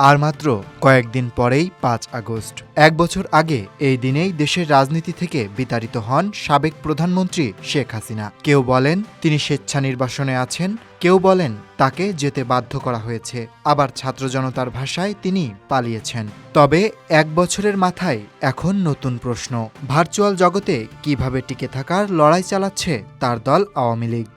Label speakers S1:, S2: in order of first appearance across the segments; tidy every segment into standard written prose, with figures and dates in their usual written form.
S1: আর মাত্র কয়েকদিন পরেই ৫ আগস্ট। ১ বছর আগে এই দিনেই দেশের রাজনীতি থেকে বিতাড়িত হন সাবেক প্রধানমন্ত্রী শেখ হাসিনা। কেউ বলেন তিনি স্বেচ্ছা নির্বাসনে আছেন, কেউ বলেন তাকে যেতে বাধ্য করা হয়েছে, আবার ছাত্র জনতার ভাষায় তিনি পালিয়েছেন। তবে ১ বছরের মাথায় এখন নতুন প্রশ্ন, ভার্চুয়াল জগতে কিভাবে টিকে থাকার লড়াই চালাচ্ছে তার দল আওয়ামী লীগ।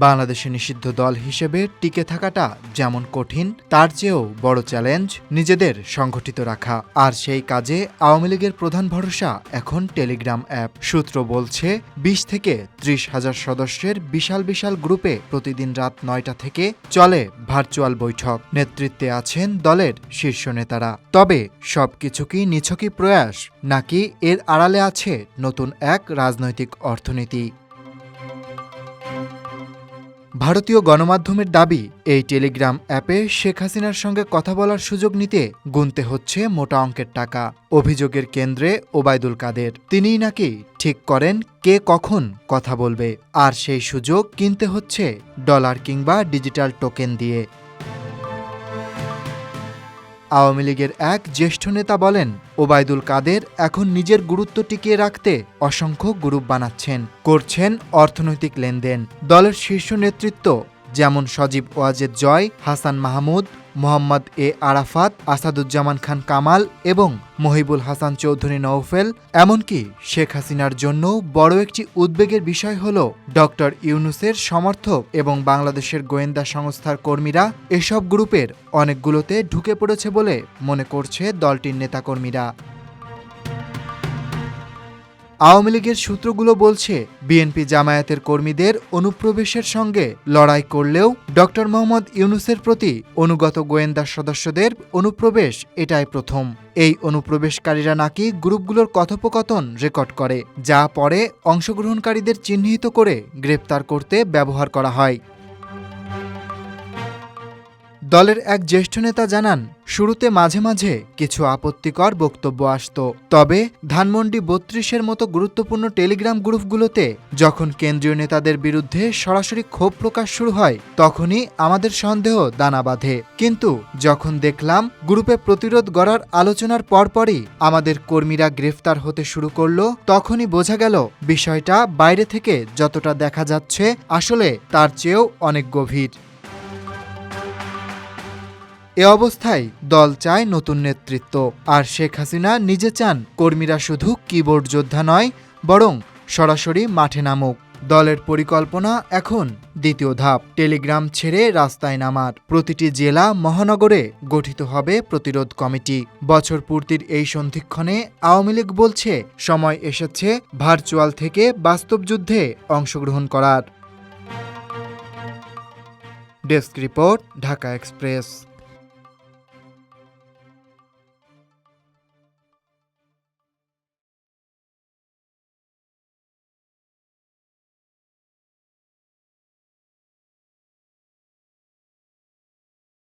S1: বাংলাদেশে নিষিদ্ধ দল হিসেবে টিকে থাকাটা যেমন কঠিন, তার চেয়েও বড় চ্যালেঞ্জ নিজেদের সংগঠিত রাখা। আর সেই কাজে আওয়ামী লীগের প্রধান ভরসা এখন টেলিগ্রাম অ্যাপ। সূত্র বলছে ২০ থেকে ৩০ হাজার সদস্যের বিশাল বিশাল গ্রুপে প্রতিদিন রাত ৯টা থেকে চলে ভার্চুয়াল বৈঠক। নেতৃত্বে আছেন দলের শীর্ষ নেতারা। তবে সবকিছু কি নিছকই প্রয়াস, নাকি এর আড়ালে আছে নতুন এক রাজনৈতিক অর্থনীতি? ভারতীয় গণমাধ্যমের দাবি, এই টেলিগ্রাম অ্যাপে শেখ হাসিনার সঙ্গে কথা বলার সুযোগ নিতে গুনতে হচ্ছে মোটা অঙ্কের টাকা। অভিযোগের কেন্দ্রে ওবায়দুল কাদের। তিনিই নাকি ঠিক করেন কে কখন কথা বলবে, আর সেই সুযোগ কিনতে হচ্ছে ডলার কিংবা ডিজিটাল টোকেন দিয়ে। আওয়ামী লীগের এক জ্যেষ্ঠ নেতা বলেন, ওবায়দুল কাদের এখন নিজের গুরুত্ব টিকিয়ে রাখতে অসংখ্য গ্রুপ বানাচ্ছেন, করছেন অর্থনৈতিক লেনদেন। দলের শীর্ষ নেতৃত্ব যেমন সজীব ওয়াজেদ জয়, হাসান মাহমুদ, মোহাম্মদ এ আরাফাত, আসাদুজ্জামান খান কামাল এবং মহিবুল হাসান চৌধুরী নওফেল, এমনকি শেখ হাসিনার জন্য বড় একটি উদ্বেগের বিষয় হল ডক্টর ইউনূসের সমর্থক এবং বাংলাদেশের গোয়েন্দা সংস্থার কর্মীরা এসব গ্রুপের অনেকগুলোতে ঢুকে পড়েছে বলে মনে করছে দলটির নেতাকর্মীরা। আওয়ামী লীগের সূত্রগুলো বলছে, বিএনপি জামায়াতের কর্মীদের অনুপ্রবেশের সঙ্গে লড়াই করলেও ডক্টর মোহাম্মদ ইউনূসের প্রতি অনুগত গোয়েন্দা সদস্যদের অনুপ্রবেশ এটাই প্রথম। এই অনুপ্রবেশকারীরা নাকি গ্রুপগুলোর কথোপকথন রেকর্ড করে, যা পরে অংশগ্রহণকারীদের চিহ্নিত করে গ্রেপ্তার করতে ব্যবহার করা হয়। দলের এক জ্যেষ্ঠ নেতা জানান, শুরুতে মাঝে মাঝে কিছু আপত্তিকর বক্তব্য আসত, তবে ধানমন্ডি ৩২-এর মতো গুরুত্বপূর্ণ টেলিগ্রাম গ্রুপগুলোতে যখন কেন্দ্রীয় নেতাদের বিরুদ্ধে সরাসরি ক্ষোভ প্রকাশ শুরু হয়, তখনই আমাদের সন্দেহ দানা বাঁধে। কিন্তু যখন দেখলাম গ্রুপে প্রতিরোধ গড়ার আলোচনার পরপরই আমাদের কর্মীরা গ্রেফতার হতে শুরু করলো, তখনই বোঝা গেল বিষয়টা বাইরে থেকে যতটা দেখা যাচ্ছে আসলে তার চেয়েও অনেক গভীর। এ অবস্থায় দল চায় নতুন নেতৃত্ব, আর শেখ হাসিনা নিজে চান কর্মীরা শুধু কিবোর্ড যোদ্ধা নয়, বরং সরাসরি মাঠে নামুক। দলের পরিকল্পনা এখন দ্বিতীয় ধাপ, টেলিগ্রাম ছেড়ে রাস্তায় নামার। প্রতিটি জেলা মহানগরে গঠিত হবে প্রতিরোধ কমিটি। বছর পূর্তির এই সন্ধিক্ষণে আওয়ামী লীগ বলছে, সময় এসেছে ভার্চুয়াল থেকে বাস্তব যুদ্ধে অংশগ্রহণ করার। Desk report, Dhaka express.